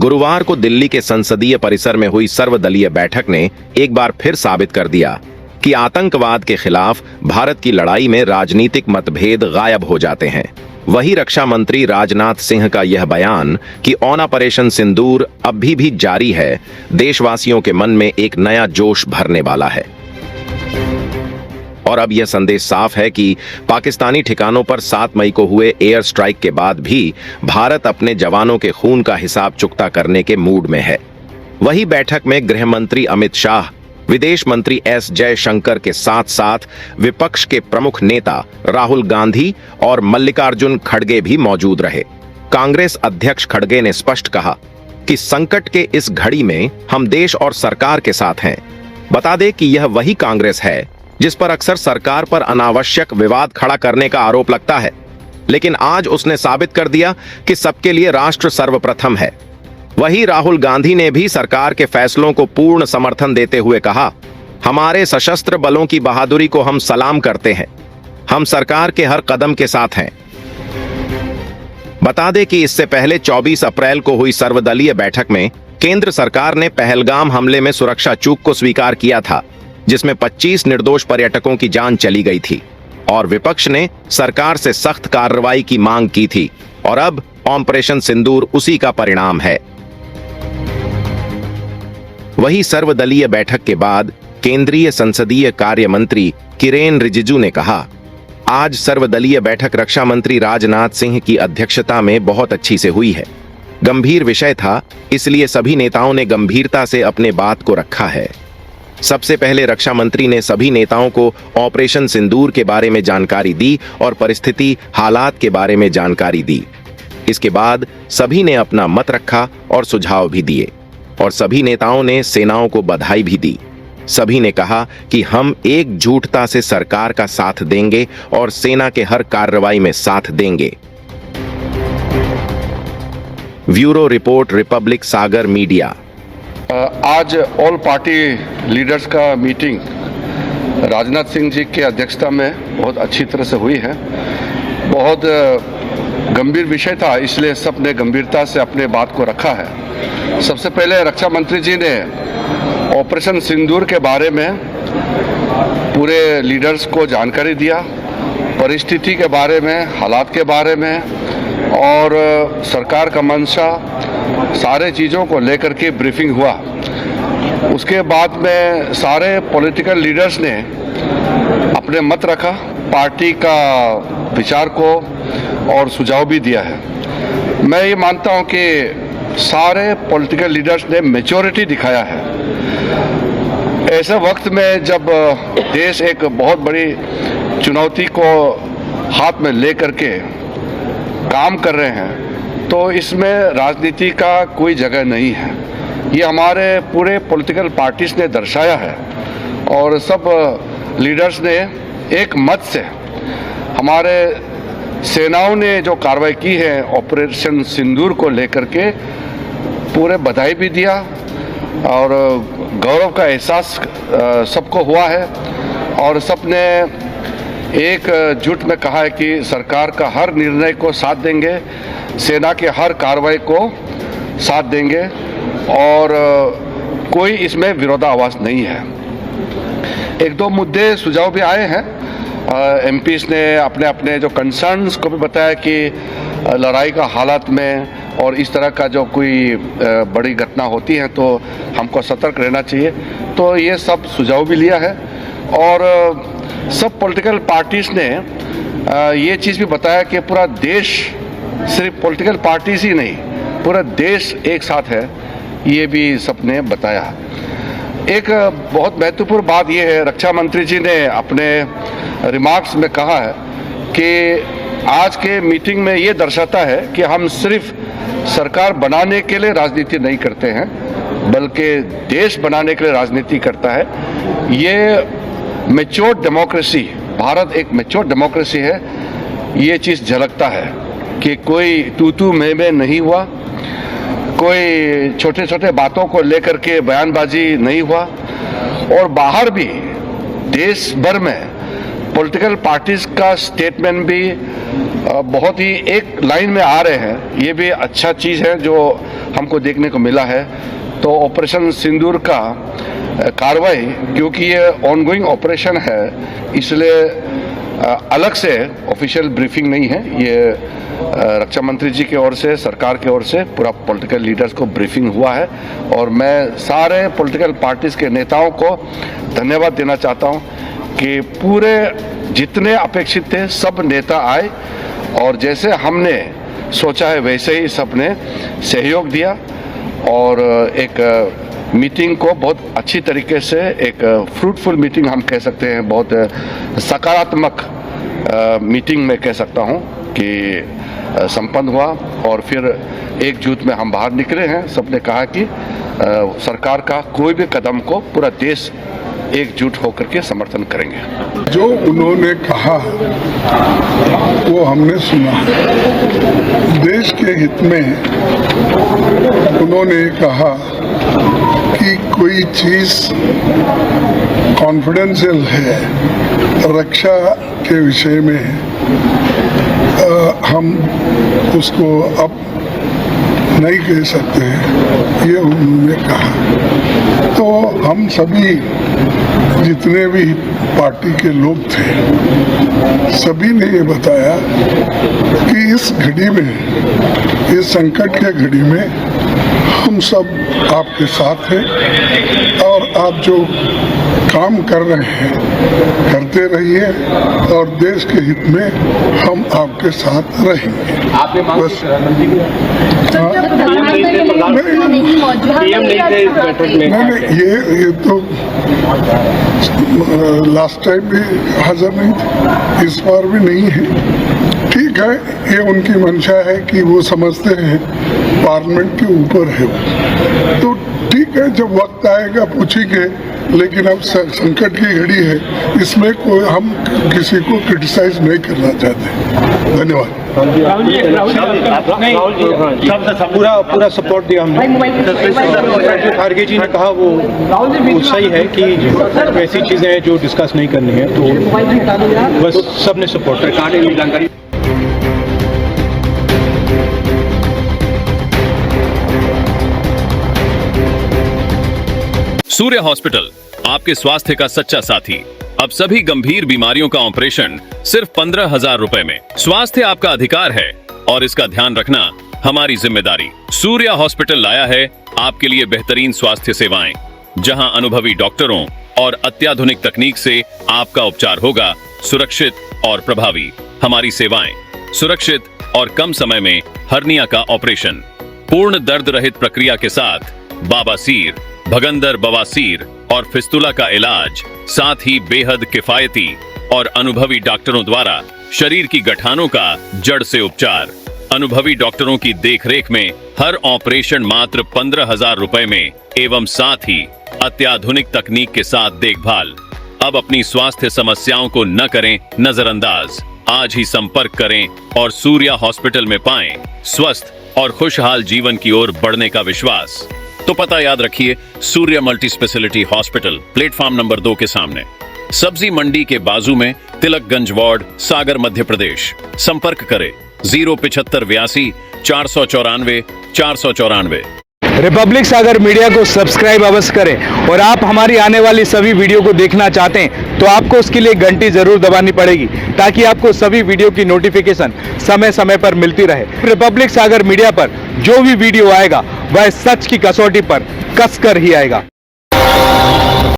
गुरुवार को दिल्ली के संसदीय परिसर में हुई सर्वदलीय बैठक ने एक बार फिर साबित कर दिया कि आतंकवाद के खिलाफ भारत की लड़ाई में राजनीतिक मतभेद गायब हो जाते हैं। वही रक्षा मंत्री राजनाथ सिंह का यह बयान कि ऑपरेशन सिंदूर अभी भी जारी है, देशवासियों के मन में एक नया जोश भरने वाला है। और अब यह संदेश साफ है कि पाकिस्तानी ठिकानों पर 7 मई को हुए एयर स्ट्राइक के बाद भी भारत अपने जवानों के खून का हिसाब चुकता करने के मूड में है। वही बैठक में गृह मंत्री अमित शाह, विदेश मंत्री एस जयशंकर के साथ साथ विपक्ष के प्रमुख नेता राहुल गांधी और मल्लिकार्जुन खड़गे भी मौजूद रहे। कांग्रेस अध्यक्ष खड़गे ने स्पष्ट कहा कि संकट के इस घड़ी में हम देश और सरकार के साथ हैं। बता दें कि यह वही कांग्रेस है जिस पर अक्सर सरकार पर अनावश्यक विवाद खड़ा करने का आरोप लगता है, लेकिन आज उसने साबित कर दिया कि सबके लिए राष्ट्र सर्वप्रथम है। वही राहुल गांधी ने भी सरकार के फैसलों को पूर्ण समर्थन देते हुए कहा, हमारे सशस्त्र बलों की बहादुरी को हम सलाम करते हैं, हम सरकार के हर कदम के साथ हैं। बता दें कि इससे पहले 24 अप्रैल को हुई सर्वदलीय बैठक में केंद्र सरकार ने पहलगाम हमले में सुरक्षा चूक को स्वीकार किया था, जिसमें 25 निर्दोष पर्यटकों की जान चली गई थी और विपक्ष ने सरकार से सख्त कार्रवाई की मांग की थी। और अब ऑपरेशन सिंदूर उसी का परिणाम है। वही सर्वदलीय बैठक के बाद केंद्रीय संसदीय कार्य मंत्री किरेन रिजिजू ने कहा, आज सर्वदलीय बैठक रक्षा मंत्री राजनाथ सिंह की अध्यक्षता में बहुत अच्छी से हुई है। गंभीर विषय था, इसलिए सभी नेताओं ने गंभीरता से अपने बात को रखा है। सबसे पहले रक्षा मंत्री ने सभी नेताओं को ऑपरेशन सिंदूर के बारे में जानकारी दी और परिस्थिति हालात के बारे में जानकारी दी। इसके बाद सभी ने अपना मत रखा और सुझाव भी दिए और सभी नेताओं ने सेनाओं को बधाई भी दी। सभी ने कहा कि हम एकजुटता से सरकार का साथ देंगे और सेना के हर कार्रवाई में साथ देंगे। ब्यूरो रिपोर्ट, रिपब्लिक सागर मीडिया। आज ऑल पार्टी लीडर्स का मीटिंग राजनाथ सिंह जी की अध्यक्षता में बहुत अच्छी तरह से हुई है। बहुत गंभीर विषय था, इसलिए सब ने गंभीरता से अपने बात को रखा है। सबसे पहले रक्षा मंत्री जी ने ऑपरेशन सिंदूर के बारे में पूरे लीडर्स को जानकारी दिया, परिस्थिति के बारे में, हालात के बारे में और सरकार का मंशा, सारे चीज़ों को लेकर के ब्रीफिंग हुआ। उसके बाद में सारे पॉलिटिकल लीडर्स ने अपने मत रखा, पार्टी का विचार को और सुझाव भी दिया है। मैं ये मानता हूँ कि सारे पॉलिटिकल लीडर्स ने मैच्योरिटी दिखाया है। ऐसे वक्त में जब देश एक बहुत बड़ी चुनौती को हाथ में लेकर के काम कर रहे हैं, तो इसमें राजनीति का कोई जगह नहीं है। ये हमारे पूरे पॉलिटिकल पार्टीज ने दर्शाया है और सब लीडर्स ने एक मत से हमारे सेनाओं ने जो कार्रवाई की है ऑपरेशन सिंदूर को लेकर के पूरे बधाई भी दिया और गौरव का एहसास सबको हुआ है और सबने एक जुट में कहा है कि सरकार का हर निर्णय को साथ देंगे, सेना के हर कार्रवाई को साथ देंगे और कोई इसमें विरोधाभास नहीं है। एक दो मुद्दे सुझाव भी आए हैं। एमपीज ने अपने अपने जो कंसर्न्स को भी बताया कि लड़ाई का हालात में और इस तरह का जो कोई बड़ी घटना होती है तो हमको सतर्क रहना चाहिए। तो ये सब सुझाव भी लिया है और सब पॉलिटिकल पार्टीज ने ये चीज़ भी बताया कि पूरा देश, सिर्फ पॉलिटिकल पार्टीज ही नहीं, पूरा देश एक साथ है, ये भी सबने बताया। एक बहुत महत्वपूर्ण बात यह है, रक्षा मंत्री जी ने अपने रिमार्क्स में कहा है कि आज के मीटिंग में ये दर्शाता है कि हम सिर्फ सरकार बनाने के लिए राजनीति नहीं करते हैं, बल्कि देश बनाने के लिए राजनीति करता है। ये मैच्योर डेमोक्रेसी, भारत एक मैच्योर डेमोक्रेसी है, ये चीज़ झलकता है कि कोई तू मैं नहीं हुआ, कोई छोटे छोटे बातों को लेकर के बयानबाजी नहीं हुआ और बाहर भी देश भर में पॉलिटिकल पार्टीज का स्टेटमेंट भी बहुत ही एक लाइन में आ रहे हैं। ये भी अच्छा चीज़ है जो हमको देखने को मिला है। तो ऑपरेशन सिंदूर का कार्रवाई, क्योंकि ये ऑनगोइंग ऑपरेशन है, इसलिए अलग से ऑफिशियल ब्रीफिंग नहीं है। ये रक्षा मंत्री जी की ओर से, सरकार की ओर से पूरा पॉलिटिकल लीडर्स को ब्रीफिंग हुआ है और मैं सारे पॉलिटिकल पार्टीज के नेताओं को धन्यवाद देना चाहता हूं कि पूरे जितने अपेक्षित थे सब नेता आए और जैसे हमने सोचा है वैसे ही सबने सहयोग दिया और एक मीटिंग को बहुत अच्छी तरीके से, एक फ्रूटफुल मीटिंग हम कह सकते हैं, बहुत सकारात्मक मीटिंग में कह सकता हूं कि संपन्न हुआ और फिर एकजुट में हम बाहर निकले हैं। सबने कहा कि सरकार का कोई भी कदम को पूरा देश एकजुट होकर के समर्थन करेंगे। जो उन्होंने कहा वो हमने सुना। देश के हित में उन्होंने कहा कि कोई चीज कॉन्फिडेंशियल है रक्षा के विषय में, हम उसको अब नहीं कह सकते हैं, ये उन्होंने कहा। तो हम सभी जितने भी पार्टी के लोग थे सभी ने ये बताया कि इस घड़ी में, इस संकट के घड़ी में हम सब आपके साथ हैं और आप जो काम कर रहे हैं करते रहिए और देश के हित में हम आपके साथ रहेंगे। आपने बस नहीं, ये तो लास्ट टाइम भी हाजिर नहीं थे, इस बार भी नहीं है। ठीक है, ये उनकी मंशा है कि वो समझते हैं पार्लियामेंट के ऊपर है वो, तो ठीक है, जब वक्त आएगा पूछेंगे। लेकिन अब संकट की घड़ी है, इसमें कोई हम किसी को क्रिटिसाइज नहीं करना चाहते। धन्यवाद। पूरा सपोर्ट दिया हमने। खारगे जी ने कहा वो सही है कि वैसी चीजें हैं जो डिस्कस नहीं करनी है, तो बस सबने सपोर्ट किया। सूर्य हॉस्पिटल, आपके स्वास्थ्य का सच्चा साथी। अब सभी गंभीर बीमारियों का ऑपरेशन सिर्फ 15,000 रुपए में। स्वास्थ्य आपका अधिकार है और इसका ध्यान रखना हमारी जिम्मेदारी। सूर्य हॉस्पिटल लाया है आपके लिए बेहतरीन स्वास्थ्य सेवाएं, जहां अनुभवी डॉक्टरों और अत्याधुनिक तकनीक से आपका उपचार होगा सुरक्षित और प्रभावी। हमारी सेवाएं सुरक्षित और कम समय में हर्निया का ऑपरेशन, पूर्ण दर्द रहित प्रक्रिया के साथ बाबासीर, भगंदर, बवासीर और फिस्तुला का इलाज, साथ ही बेहद किफायती और अनुभवी डॉक्टरों द्वारा शरीर की गठानों का जड़ से उपचार। अनुभवी डॉक्टरों की देखरेख में हर ऑपरेशन मात्र 15,000 रुपए में एवं साथ ही अत्याधुनिक तकनीक के साथ देखभाल। अब अपनी स्वास्थ्य समस्याओं को न करें नजरअंदाज। आज ही संपर्क करें और सूर्या हॉस्पिटल में पाएं स्वस्थ और खुशहाल जीवन की ओर बढ़ने का विश्वास। तो पता याद रखिए, Surya multi speciality hospital, platform number 2 के सामने, सब्जी मंडी के बाजू में, तिलकगंज वार्ड, सागर, मध्य प्रदेश। संपर्क करें 075 494 494। रिपब्लिक सागर मीडिया को सब्सक्राइब अवश्य करें और आप हमारी आने वाली सभी वीडियो को देखना चाहते हैं तो आपको उसके लिए घंटी जरूर दबानी पड़ेगी, ताकि आपको सभी वीडियो की नोटिफिकेशन समय समय पर मिलती रहे। रिपब्लिक सागर मीडिया पर जो भी वीडियो आएगा वह सच की कसौटी पर कसकर ही आएगा।